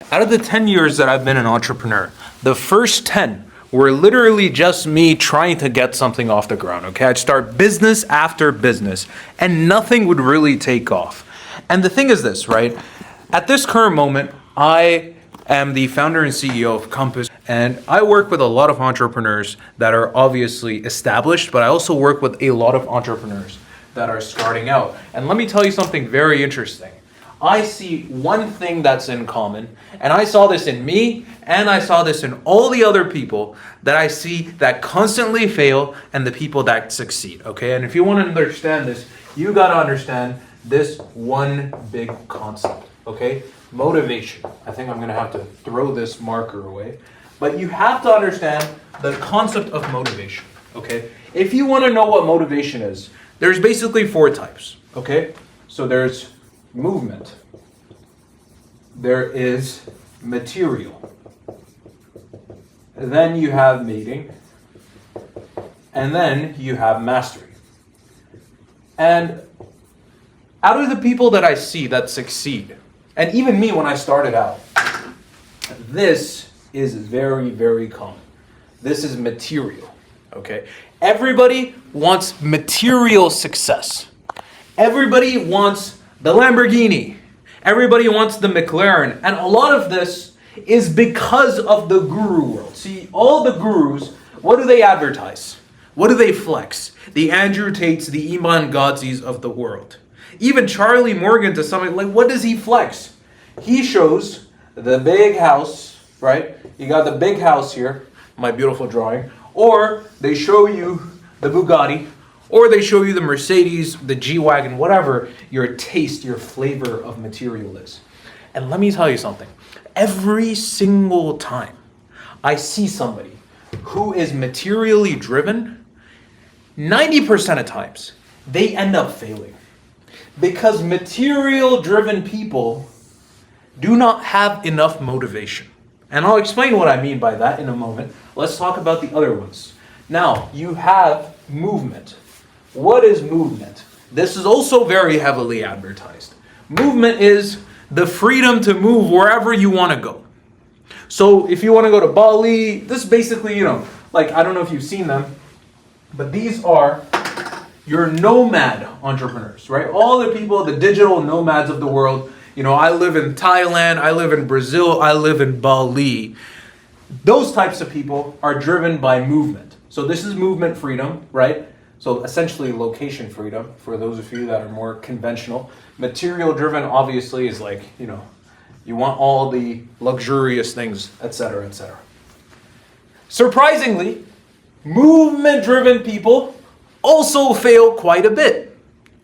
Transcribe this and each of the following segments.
Out of the 10 years that I've been an entrepreneur, the first 10 were literally just me trying to get something off the ground, okay? I'd start business after business, and nothing would really take off. And the thing is this, right? At this current moment, I am the founder and CEO of Compass, and I work with a lot of entrepreneurs that are obviously established, but I also work with a lot of entrepreneurs that are starting out. And let me tell you something very interesting. I see one thing that's in common, and I saw this in me, and I saw this in all the other people that I see that constantly fail and the people that succeed, okay? And if you want to understand this, you got to understand this one big concept, okay? Motivation. I think I'm going to have to throw this marker away. But you have to understand the concept of motivation, okay? If you want to know what motivation is, there's basically 4 types, okay? So there's movement, there is material, then you have mating, and then you have mastery. And out of the people that I see that succeed, and even me when I started out, this is very, very common. This is material, okay? Everybody wants material success. Everybody wants the Lamborghini. Everybody wants the McLaren. And a lot of this is because of the guru world. See, all the gurus, what do they advertise? What do they flex? The Andrew Tates, the Iman Gadzis of the world. Even Charlie Morgan to something like, what does he flex? He shows the big house, right? You got the big house here, my beautiful drawing. Or they show you the Bugatti, or they show you the Mercedes, the G-Wagon, whatever your taste, your flavor of material is. And let me tell you something. Every single time I see somebody who is materially driven, 90% of times, they end up failing. Because material-driven people do not have enough motivation. And I'll explain what I mean by that in a moment. Let's talk about the other ones. Now, you have movement. What is movement? This is also very heavily advertised. Movement is the freedom to move wherever you want to go. So if you want to go to Bali, this is basically, like, I don't know if you've seen them, but these are your nomad entrepreneurs, right? All the people, the digital nomads of the world. I live in Thailand, I live in Brazil, I live in Bali. Those types of people are driven by movement. So this is movement freedom, right? So essentially location freedom for those of you that are more conventional. Material driven obviously is like, you want all the luxurious things, etc., etc. Surprisingly, movement driven people also fail quite a bit.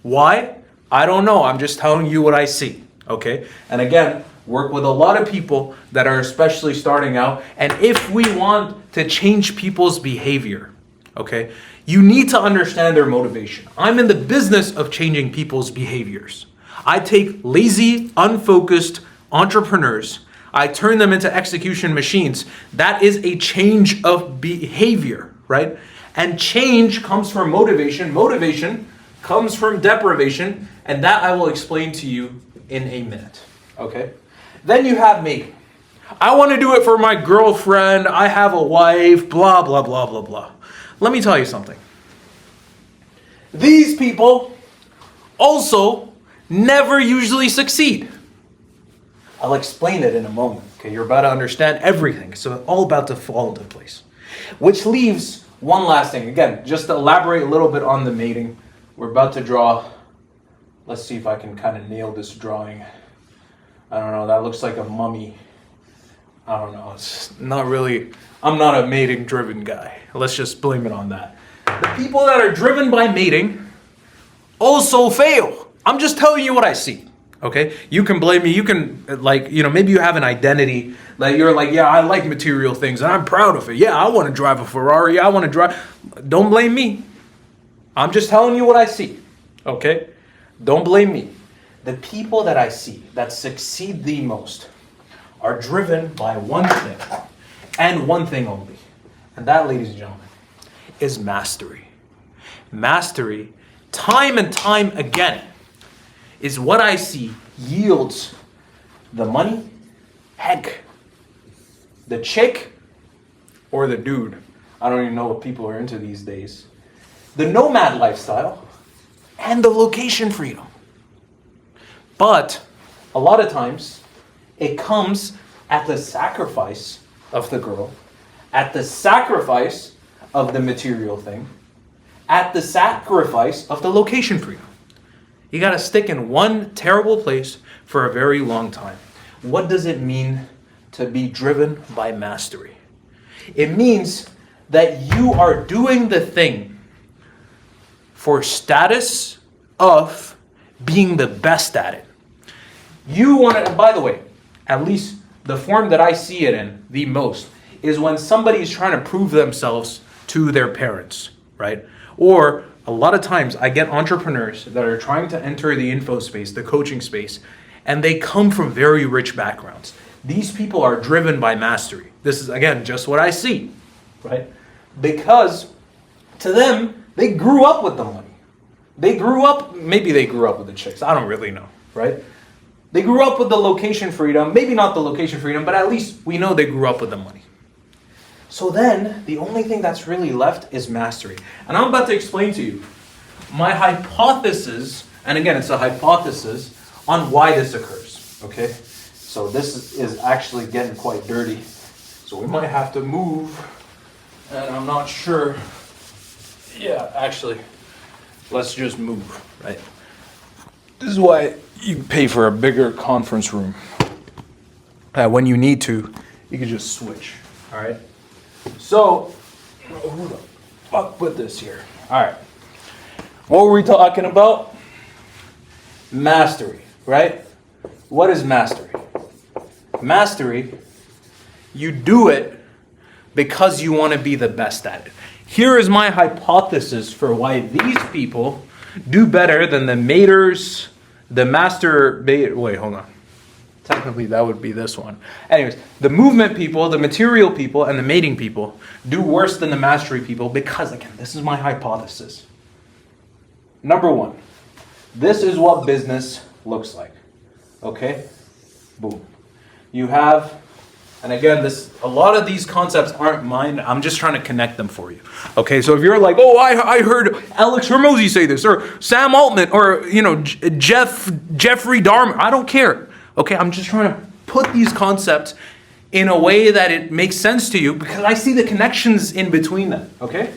Why? I don't know. I'm just telling you what I see. Okay? And again, work with a lot of people that are especially starting out. And if we want to change people's behavior, okay, you need to understand their motivation. I'm in the business of changing people's behaviors. I take lazy, unfocused entrepreneurs, I turn them into execution machines. That is a change of behavior, right? And change comes from motivation. Motivation comes from deprivation. And that I will explain to you in a minute, okay? Then you have mating. I want to do it for my girlfriend. I have a wife, blah, blah, blah, blah, blah. Let me tell you something. These people also never usually succeed. I'll explain it in a moment. Okay, you're about to understand everything. So it's all about to fall into place. Which leaves one last thing. Again, just to elaborate a little bit on the mating. We're about to draw. Let's see if I can kind of nail this drawing. I don't know. That looks like a mummy. I don't know. It's not really. I'm not a mating driven guy. Let's just blame it on that. The people that are driven by mating also fail. I'm just telling you what I see. Okay? You can blame me. You can, maybe you have an identity. Like, you're like, yeah, I like material things and I'm proud of it. Yeah, I want to drive a Ferrari. I want to drive. Don't blame me. I'm just telling you what I see. Okay? Don't blame me. The people that I see that succeed the most are driven by one thing and one thing only. And that, ladies and gentlemen, is mastery. Mastery, time and time again, is what I see yields the money heck, the chick or the dude, I don't even know what people are into these days, the nomad lifestyle and the location freedom. But a lot of times it comes at the sacrifice of the girl, at the sacrifice of the material thing, at the sacrifice of the location freedom. You got to stick in one terrible place for a very long time. What does it mean to be driven by mastery? It means that you are doing the thing for status of being the best at it. You want to, by the way, at least the form that I see it in the most is when somebody is trying to prove themselves to their parents, right? Or a lot of times I get entrepreneurs that are trying to enter the info space, the coaching space, and they come from very rich backgrounds. These people are driven by mastery. This is, again, just what I see, right? Because to them, they grew up with the money. Maybe they grew up with the chicks. I don't really know, right? They grew up with the location freedom. Maybe not the location freedom, but at least we know they grew up with the money. So then, the only thing that's really left is mastery. And I'm about to explain to you my hypothesis, and again, it's a hypothesis, on why this occurs, okay? So this is actually getting quite dirty. So we might have to move, and I'm not sure. Yeah, actually, let's just move, right? This is why you pay for a bigger conference room. When you need to, you can just switch, all right? So, who the fuck put this here? All right. What were we talking about? Mastery, right? What is mastery? Mastery, you do it because you want to be the best at it. Here is my hypothesis for why these people do better than the maters, the wait, hold on. Technically, that would be this one. Anyways, the movement people, the material people, and the mating people do worse than the mastery people because, again, this is my hypothesis. Number one, this is what business looks like. Okay? Boom. You have, and again, a lot of these concepts aren't mine. I'm just trying to connect them for you. Okay, so if you're like, oh, I heard Alex Hormozy say this, or Sam Altman, or Jeffrey Dahmer, I don't care. Okay, I'm just trying to put these concepts in a way that it makes sense to you because I see the connections in between them. Okay,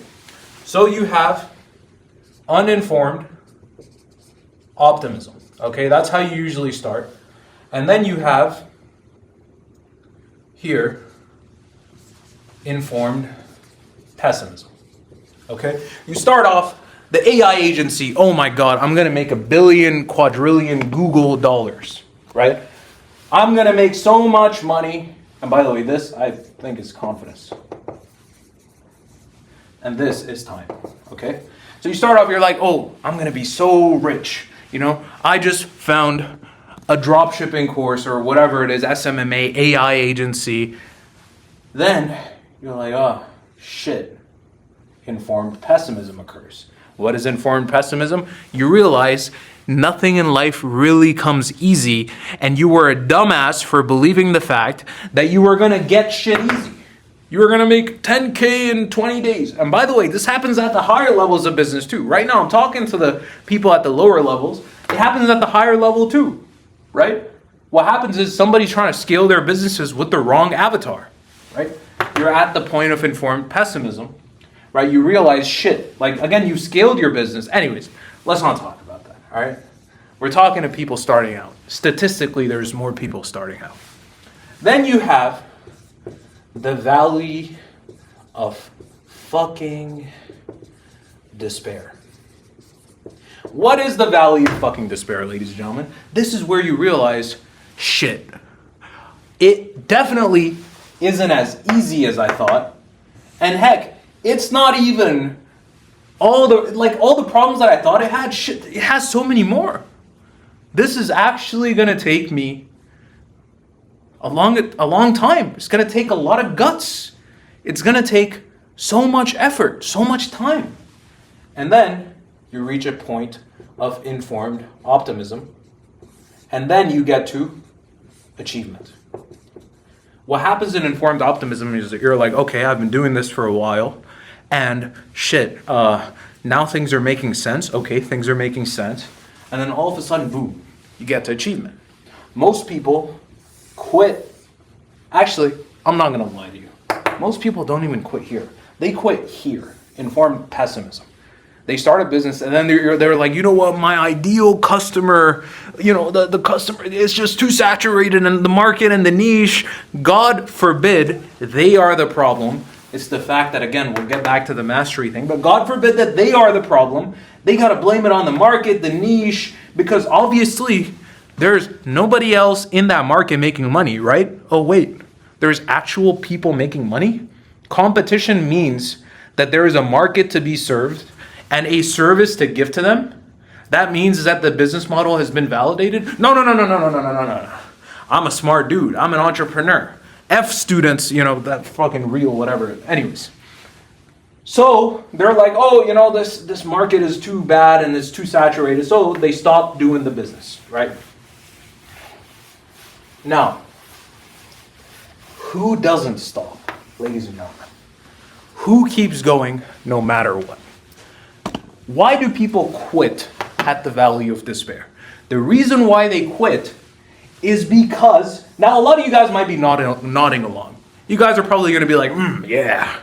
so you have uninformed optimism. Okay, that's how you usually start. And then you have here informed pessimism. Okay, you start off the AI agency. Oh my God, I'm going to make $1 billion, quadrillion Google dollars. Right? I'm going to make so much money. And by the way, this I think is confidence. And this is time. Okay? So you start off, you're like, oh, I'm going to be so rich. You know, I just found a drop shipping course or whatever it is, SMMA, AI agency. Then you're like, oh, shit. Informed pessimism occurs. What is informed pessimism? You realize nothing in life really comes easy, and you were a dumbass for believing the fact that you were going to get shit easy. You were going to make 10K in 20 days. And by the way, this happens at the higher levels of business too. Right now, I'm talking to the people at the lower levels. It happens at the higher level too, right? What happens is somebody's trying to scale their businesses with the wrong avatar, right? You're at the point of informed pessimism, right? You realize, shit, like, again, you've scaled your business. Anyways, let's not talk about that, all right? We're talking to people starting out. Statistically, there's more people starting out. Then you have the valley of fucking despair. What is the valley of fucking despair, ladies and gentlemen? This is where you realize, shit, it definitely isn't as easy as I thought. And heck, it's not even all the problems that I thought it had. Shit, it has so many more. This is actually going to take me a long time. It's going to take a lot of guts. It's going to take so much effort, so much time. And then you reach a point of informed optimism. And then you get to achievement. What happens in informed optimism is that you're like, okay, I've been doing this for a while, and shit, now things are making sense. Okay, things are making sense. And then all of a sudden, boom, you get to achievement. Most people quit. Actually, I'm not going to lie to you. Most people don't even quit here. They quit here, informed pessimism. They start a business and then they're like, you know what, my ideal customer, the customer is just too saturated in the market and the niche. God forbid they are the problem. It's the fact that, again, we'll get back to the mastery thing, but God forbid that they are the problem. They got to blame it on the market, the niche, because obviously there's nobody else in that market making money, right? Oh, wait, there's actual people making money? Competition means that there is a market to be served and a service to give to them. That means that the business model has been validated. No. I'm a smart dude. I'm an entrepreneur. F students, that fucking real whatever. Anyways. So they're like, oh, this market is too bad and it's too saturated. So they stop doing the business, right? Now, who doesn't stop, ladies and gentlemen? Who keeps going no matter what? Why do people quit at the valley of despair? The reason why they quit is because, now a lot of you guys might be nodding along. You guys are probably going to be like, yeah,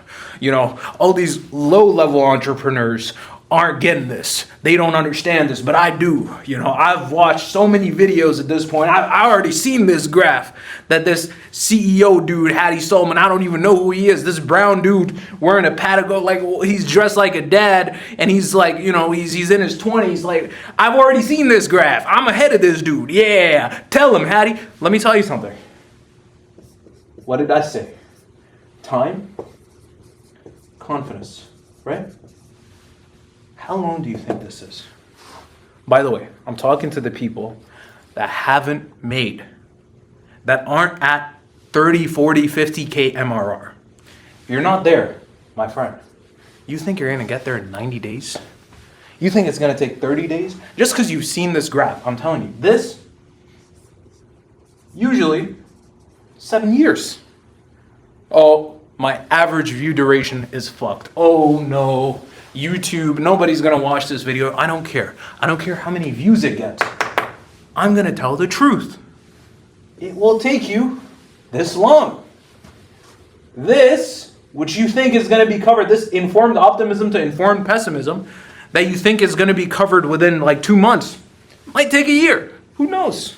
all these low-level entrepreneurs aren't getting this. They don't understand this, but I do. I've watched so many videos at this point. I already seen this graph that this CEO dude, Hattie Solomon, I don't even know who he is. This brown dude wearing a Patagonia, like he's dressed like a dad, and he's like, he's in his 20s. Like, I've already seen this graph. I'm ahead of this dude. Yeah, tell him, Hattie. Let me tell you something. What did I say? Time, confidence, right? How long do you think this is? By the way, I'm talking to the people that haven't made, that aren't at 30, 40, 50K MRR. If you're not there, my friend, you think you're going to get there in 90 days? You think it's going to take 30 days? Just because you've seen this graph, I'm telling you, this, usually 7 years. Oh, my average view duration is fucked. Oh no. YouTube, nobody's going to watch this video. I don't care. I don't care how many views it gets. I'm going to tell the truth. It will take you this long. This, which you think is going to be covered, this informed optimism to informed pessimism, that you think is going to be covered within like 2 months, might take a year. Who knows?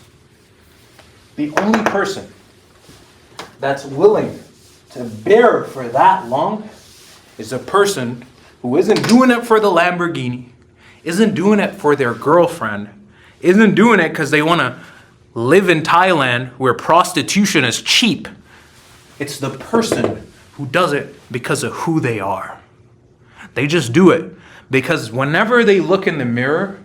The only person that's willing to bear for that long is a person who isn't doing it for the Lamborghini, isn't doing it for their girlfriend, isn't doing it because they want to live in Thailand where prostitution is cheap. It's the person who does it because of who they are. They just do it because whenever they look in the mirror,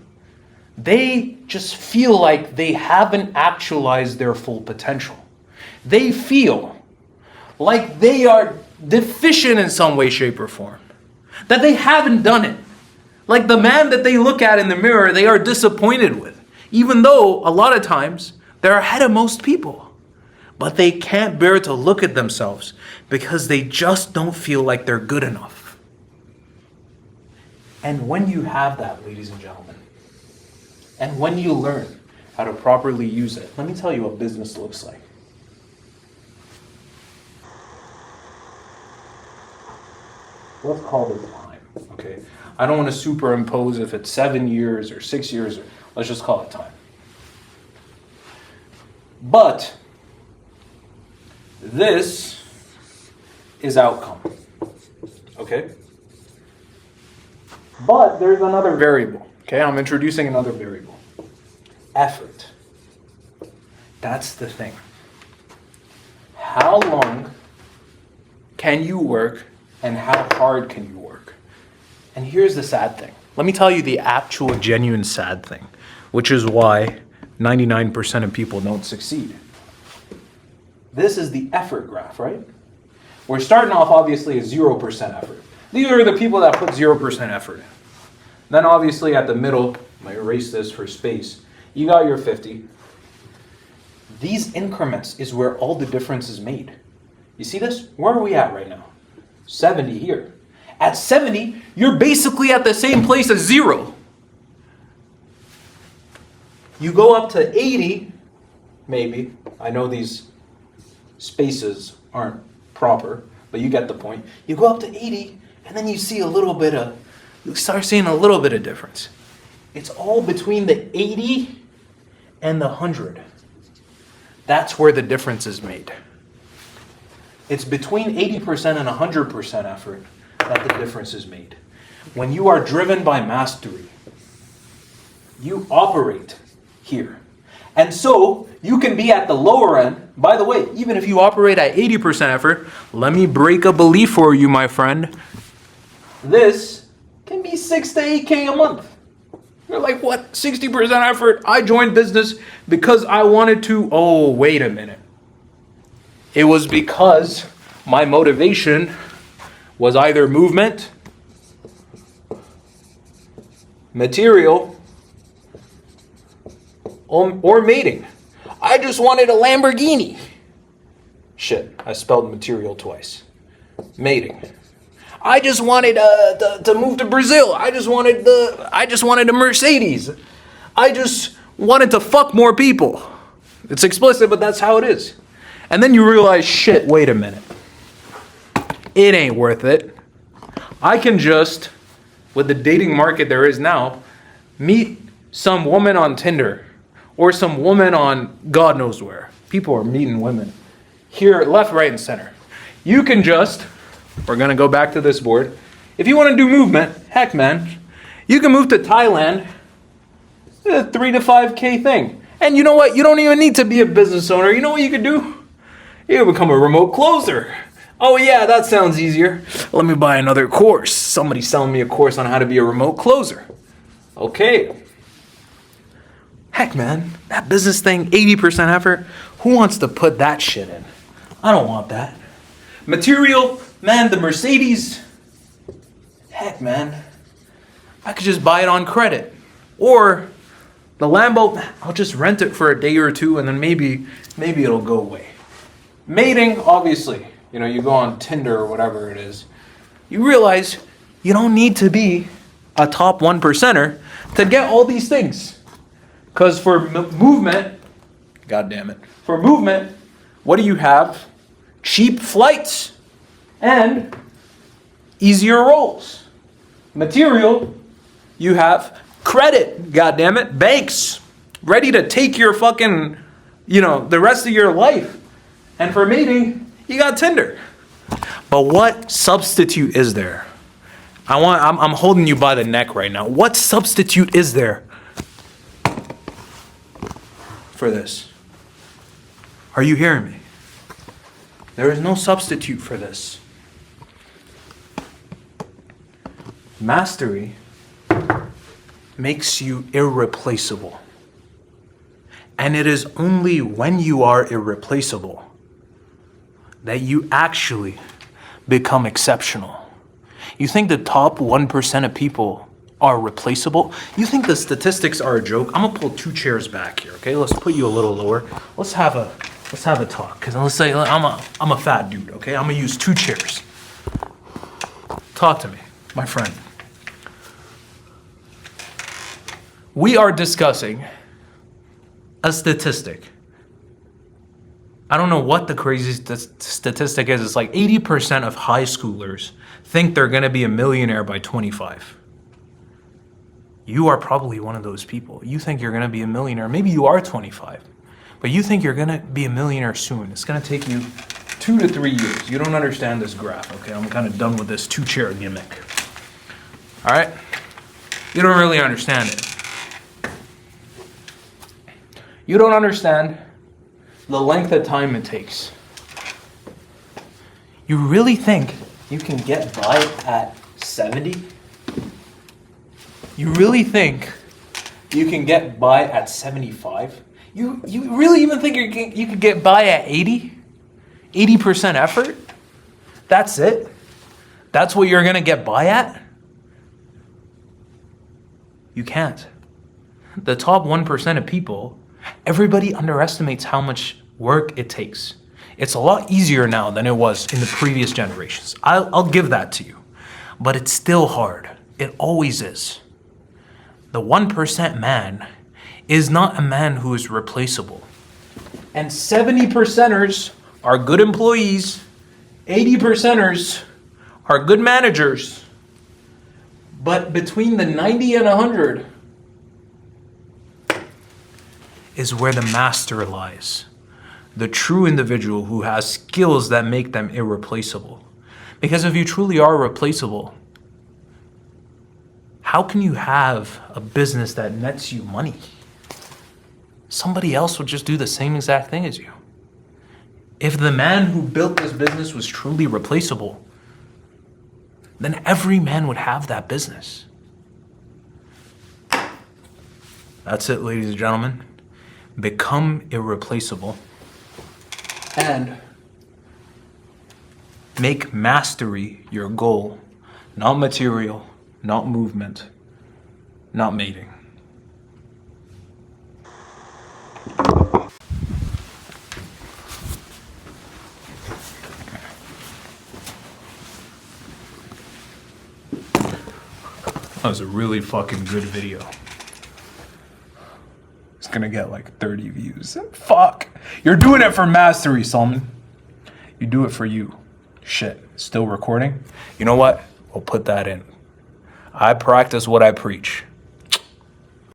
they just feel like they haven't actualized their full potential. They feel like they are deficient in some way, shape, or form. That they haven't done it. Like the man that they look at in the mirror, they are disappointed with. Even though a lot of times they're ahead of most people. But they can't bear to look at themselves because they just don't feel like they're good enough. And when you have that, ladies and gentlemen, and when you learn how to properly use it, let me tell you what business looks like. Let's call this time, okay? I don't want to superimpose if it's 7 years or 6 years, or let's just call it time. But this is outcome, okay? But there's another variable, okay? I'm introducing another variable. Effort. That's the thing. How long can you work and how hard can you work? And here's the sad thing. Let me tell you the actual genuine sad thing, which is why 99% of people don't succeed. This is the effort graph, right? We're starting off obviously at 0% effort. These are the people that put 0% effort in. Then obviously at the middle, I might erase this for space, you got your 50. These increments is where all the difference is made. You see this? Where are we at right now? 70 here. At 70, you're basically at the same place as 0. You go up to 80, maybe. I know these spaces aren't proper, but you get the point. You go up to 80, and then you start seeing a little bit of difference. It's all between the 80 and the 100. That's where the difference is made. It's between 80% and 100% effort that the difference is made. When you are driven by mastery, you operate here. And so, you can be at the lower end. By the way, even if you operate at 80% effort, let me break a belief for you, my friend. This can be 6 to 8K a month. You're like, what? 60% effort? I joined business because I wanted to. Oh, wait a minute. It was because my motivation was either movement, material, or mating. I just wanted a Lamborghini. Shit, I spelled material twice. Mating. I just wanted to move to Brazil. I just wanted a Mercedes. I just wanted to fuck more people. It's explicit, but that's how it is. And then you realize, shit, wait a minute. It ain't worth it. I can just, with the dating market there is now, meet some woman on Tinder or some woman on God knows where. People are meeting women here, left, right, and center. You can just, we're going to go back to this board. If you want to do movement, heck man, you can move to Thailand. It's a 3 to 5K thing. And you know what? You don't even need to be a business owner. You know what you could do? You can become a remote closer. Oh yeah, that sounds easier. Let me buy another course. Somebody's selling me a course on how to be a remote closer. Okay. Heck man, that business thing, 80% effort. Who wants to put that shit in? I don't want that. Material, man, the Mercedes. Heck man, I could just buy it on credit. Or the Lambo, I'll just rent it for a day or two and then maybe it'll go away. Mating, obviously, you go on Tinder or whatever it is. You realize you don't need to be a top 1%er to get all these things. Because for movement, God damn it, for movement, what do you have? Cheap flights and easier rolls. Material, you have credit, God damn it, banks ready to take your fucking, the rest of your life. And for mating, you got Tinder. But what substitute is there? I'm holding you by the neck right now. What substitute is there for this? Are you hearing me? There is no substitute for this. Mastery makes you irreplaceable. And it is only when you are irreplaceable that you actually become exceptional. You think the top 1% of people are replaceable? You think the statistics are a joke? I'm gonna pull 2 chairs back here, okay? Let's put you a little lower. Let's have a talk. Cause let's say I'm a fat dude, okay? I'm gonna use 2 chairs. Talk to me, my friend. We are discussing a statistic. I don't know what the crazy statistic is. It's like 80% of high schoolers think they're going to be a millionaire by 25. You are probably one of those people. You think you're going to be a millionaire. Maybe you are 25, but you think you're going to be a millionaire soon. It's going to take you 2 to 3 years. You don't understand this graph, okay? I'm kind of done with this 2-chair gimmick. All right? You don't really understand it. You don't understand the length of time it takes. You really think you can get by at 70? You really think you can get by at 75? You really even think you can get by at 80? 80% effort? That's it? That's what you're going to get by at? You can't. The top 1% of people, everybody underestimates how much work it takes. It's a lot easier now than it was in the previous generations. I'll give that to you. But it's still hard. It always is. The 1% man is not a man who is replaceable. And 70%ers are good employees, 80%ers are good managers. But between the 90 and 100 is where the master lies. The true individual who has skills that make them irreplaceable. Because if you truly are replaceable, how can you have a business that nets you money? Somebody else would just do the same exact thing as you. If the man who built this business was truly replaceable, then every man would have that business. That's it, ladies and gentlemen. Become irreplaceable and make mastery your goal, not material, not movement, not mating. That was a really fucking good video. It's gonna get like 30 views. Fuck. You're doing it for mastery, Salman. You do it for you. Shit. Still recording? You know what? We'll put that in. I practice what I preach.